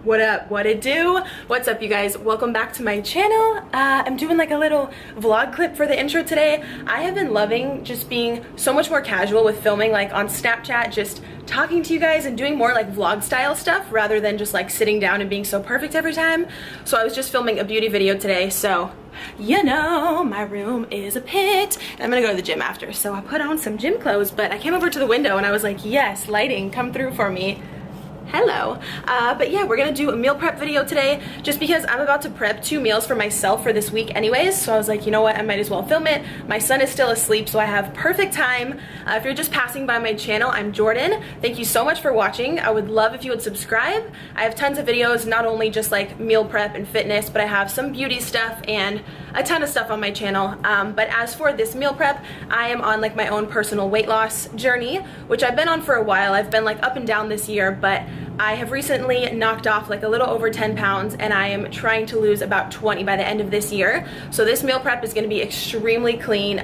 What up, what it do? What's up, you guys? Welcome back to my channel. I'm doing like a little vlog clip for the intro today. I have been loving just being so much more casual with filming, like on Snapchat, just talking to you guys and doing more like vlog style stuff rather than just like sitting down and being so perfect every time. So I was just filming a beauty video today, so you know, my room is a pit. And I'm gonna go to the gym after, so I put on some gym clothes, but I came over to the window and I was like, yes, lighting, come through for me. Hello. But yeah, we're gonna do a meal prep video today just because I'm about to prep 2 meals for myself for this week anyways, so I was like, you know what, I might as well film it. My son is still asleep, so I have perfect time. If you're just passing by my channel, I'm Jordan. Thank you so much for watching. I would love if you would subscribe. I have tons of videos, not only just like meal prep and fitness, but I have some beauty stuff and a ton of stuff on my channel. But as for this meal prep, I am on like my own personal weight loss journey, which I've been on for a while. I've been like up and down this year, but I have recently knocked off like a little over 10 pounds and I am trying to lose about 20 by the end of this year. So this meal prep is gonna be extremely clean.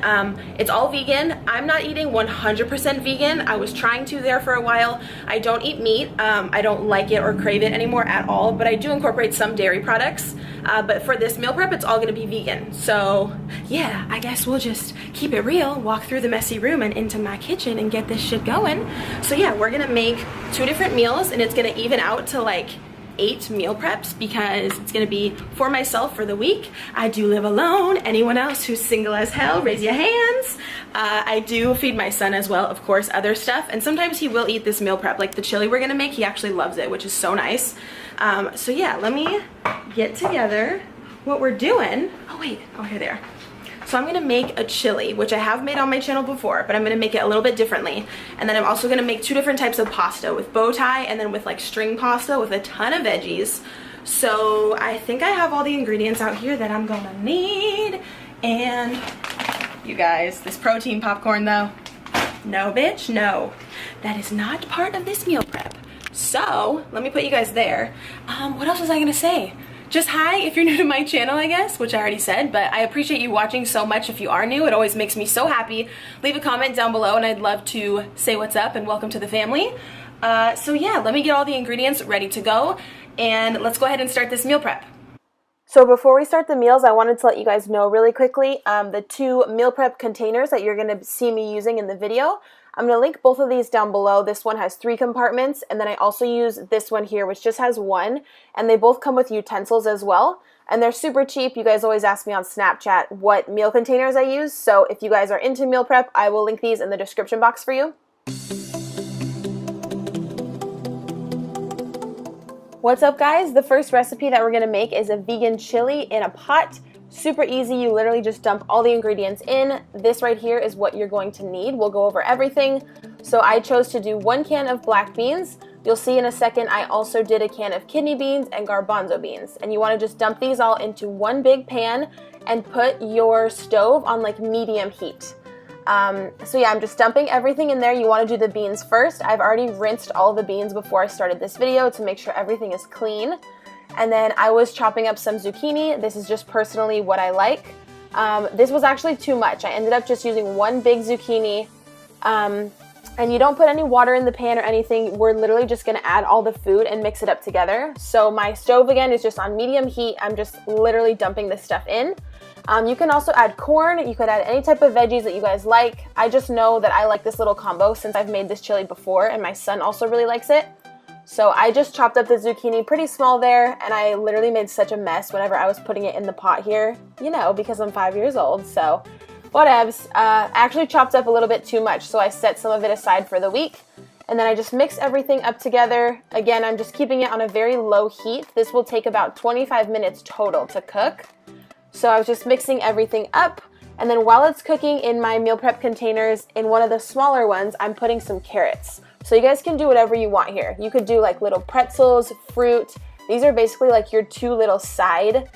It's all vegan. I'm not eating 100% vegan. I was trying to there for a while. I don't eat meat. I don't like it or crave it anymore at all, but I do incorporate some dairy products. But for this meal prep, it's all gonna be vegan. So yeah, I guess we'll just keep it real, walk through the messy room and into my kitchen and get this shit going. So yeah, we're gonna make 2 different meals and it's gonna even out to like 8 meal preps because it's gonna be for myself for the week. I do live alone. Anyone else who's single as hell, raise your hands. I do feed my son as well, of course, other stuff, and sometimes he will eat this meal prep, like the chili we're gonna make. He actually loves it, which is so nice. So yeah, let me get together what we're doing. Oh wait, oh here they are. So I'm gonna make a chili, which I have made on my channel before, but I'm gonna make it a little bit differently. And then I'm also gonna make 2 different types of pasta, with bow tie and then with like string pasta with a ton of veggies. So I think I have all the ingredients out here that I'm gonna need. And you guys, this protein popcorn though, no bitch, no. That is not part of this meal prep. So let me put you guys there. What else was I gonna say? Just hi if you're new to my channel, I guess, which I already said, but I appreciate you watching so much. If you are new, it always makes me so happy. Leave a comment down below and I'd love to say what's up and welcome to the family. So yeah, let me get all the ingredients ready to go and let's go ahead and start this meal prep. So before we start the meals, I wanted to let you guys know really quickly the 2 meal prep containers that you're gonna see me using in the video. I'm going to link both of these down below. This one has 3 compartments, and then I also use this one here, which just has 1, and they both come with utensils as well, and they're super cheap. You guys always ask me on Snapchat what meal containers I use, so if you guys are into meal prep, I will link these in the description box for you. What's up, guys? The first recipe that we're going to make is a vegan chili in a pot. Super easy. You literally just dump all the ingredients in. This right here is what you're going to need. We'll go over everything. So I chose to do 1 can of black beans. You'll see in a second I also did a can of kidney beans and garbanzo beans. And you want to just dump these all into one big pan and put your stove on like medium heat. So yeah, I'm just dumping everything in there. You want to do the beans first. I've already rinsed all the beans before I started this video to make sure everything is clean. And then I was chopping up some zucchini. This is just personally what I like. This was actually too much. I ended up just using 1 big zucchini. And you don't put any water in the pan or anything. We're literally just gonna add all the food and mix it up together. So my stove again is just on medium heat. I'm just literally dumping this stuff in. You can also add corn. You could add any type of veggies that you guys like. I just know that I like this little combo since I've made this chili before and my son also really likes it. So I just chopped up the zucchini pretty small there, and I literally made such a mess whenever I was putting it in the pot here, you know, because I'm 5 years old, so whatevs. I actually chopped up a little bit too much, so I set some of it aside for the week, and then I just mix everything up together. Again, I'm just keeping it on a very low heat. This will take about 25 minutes total to cook. So I was just mixing everything up, and then while it's cooking in my meal prep containers, in one of the smaller ones, I'm putting some carrots. So you guys can do whatever you want here. You could do like little pretzels, fruit. These are basically like your 2 little side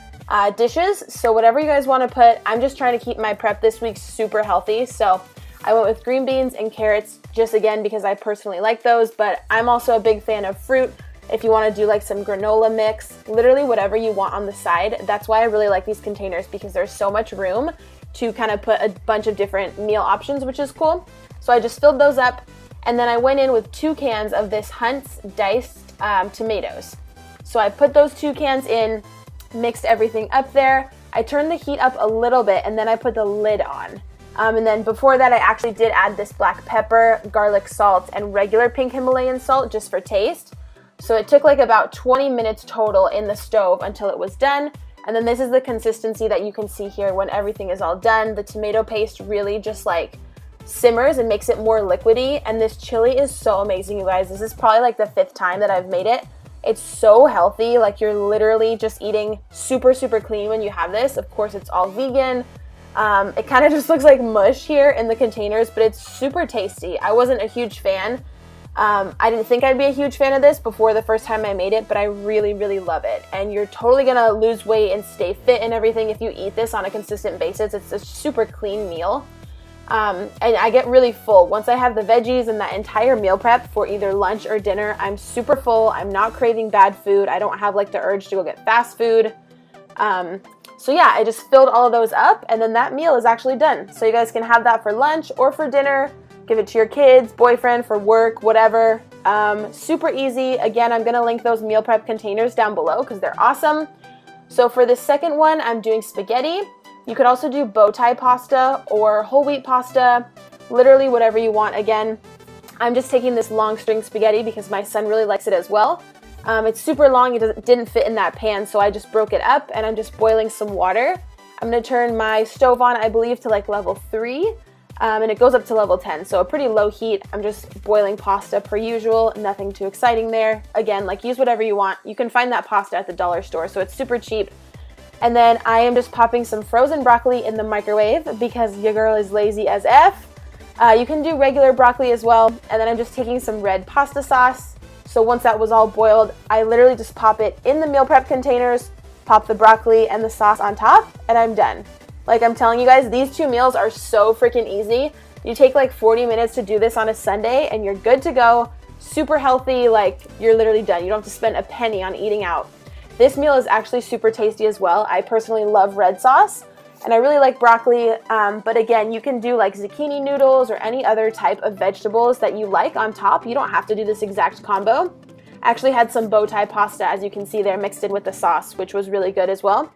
dishes. So whatever you guys want to put, I'm just trying to keep my prep this week super healthy. So I went with green beans and carrots just again because I personally like those, but I'm also a big fan of fruit. If you want to do like some granola mix, literally whatever you want on the side. That's why I really like these containers because there's so much room to kind of put a bunch of different meal options, which is cool. So I just filled those up. And then I went in with 2 cans of this Hunt's diced tomatoes. So I put those 2 cans in, mixed everything up there. I turned the heat up a little bit, and then I put the lid on. And then before that, I actually did add this black pepper, garlic salt, and regular pink Himalayan salt just for taste. So it took like about 20 minutes total in the stove until it was done. And then this is the consistency that you can see here when everything is all done. The tomato paste really just like simmers and makes it more liquidy. And this chili is so amazing, you guys. This is probably like the 5th time that I've made it. It's so healthy. Like, you're literally just eating super, super clean when you have this. Of course, it's all vegan. It kind of just looks like mush here in the containers, but it's super tasty. I wasn't a huge fan. I didn't think I'd be a huge fan of this before the first time I made it, but I really, really love it. And you're totally gonna lose weight and stay fit and everything if you eat this on a consistent basis. It's a super clean meal. And I get really full. Once I have the veggies and that entire meal prep for either lunch or dinner, I'm super full. I'm not craving bad food. I don't have like the urge to go get fast food. So yeah, I just filled all of those up, and then that meal is actually done. So you guys can have that for lunch or for dinner. Give it to your kids, boyfriend, for work, whatever. Super easy. Again, I'm gonna link those meal prep containers down below because they're awesome. So for the second one, I'm doing spaghetti. You could also do bow tie pasta or whole wheat pasta, literally whatever you want. Again, I'm just taking this long string spaghetti because my son really likes it as well. It's super long, it didn't fit in that pan, so I just broke it up and I'm just boiling some water. I'm gonna turn my stove on, I believe, to like level 3, and it goes up to level 10, so a pretty low heat. I'm just boiling pasta per usual, nothing too exciting there. Again, like, use whatever you want. You can find that pasta at the dollar store, so it's super cheap. And then I am just popping some frozen broccoli in the microwave because your girl is lazy as F. You can do regular broccoli as well. And then I'm just taking some red pasta sauce. So once that was all boiled, I literally just pop it in the meal prep containers, pop the broccoli and the sauce on top, and I'm done. Like, I'm telling you guys, these 2 meals are so freaking easy. You take like 40 minutes to do this on a Sunday and you're good to go. Super healthy, like, you're literally done. You don't have to spend a penny on eating out. This meal is actually super tasty as well. I personally love red sauce, and I really like broccoli, but again, you can do like zucchini noodles or any other type of vegetables that you like on top. You don't have to do this exact combo. I actually had some bow tie pasta, as you can see there, mixed in with the sauce, which was really good as well.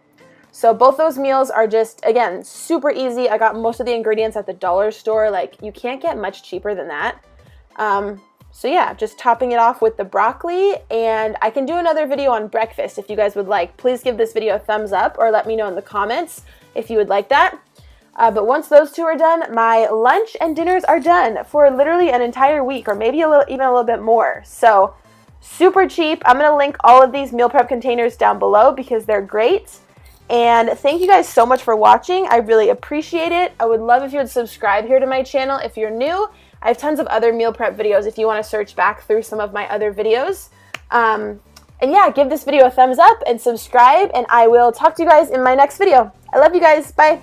So both those meals are just, again, super easy. I got most of the ingredients at the dollar store. Like, you can't get much cheaper than that. So yeah, just topping it off with the broccoli, and I can do another video on breakfast if you guys would like. Please give this video a thumbs up or let me know in the comments if you would like that. But once those 2 are done, my lunch and dinners are done for literally an entire week, or maybe even a little bit more. So super cheap. I'm gonna link all of these meal prep containers down below because they're great. And thank you guys so much for watching. I really appreciate it. I would love if you would subscribe here to my channel if you're new. I have tons of other meal prep videos if you want to search back through some of my other videos. And yeah, give this video a thumbs up and subscribe, and I will talk to you guys in my next video. I love you guys. Bye.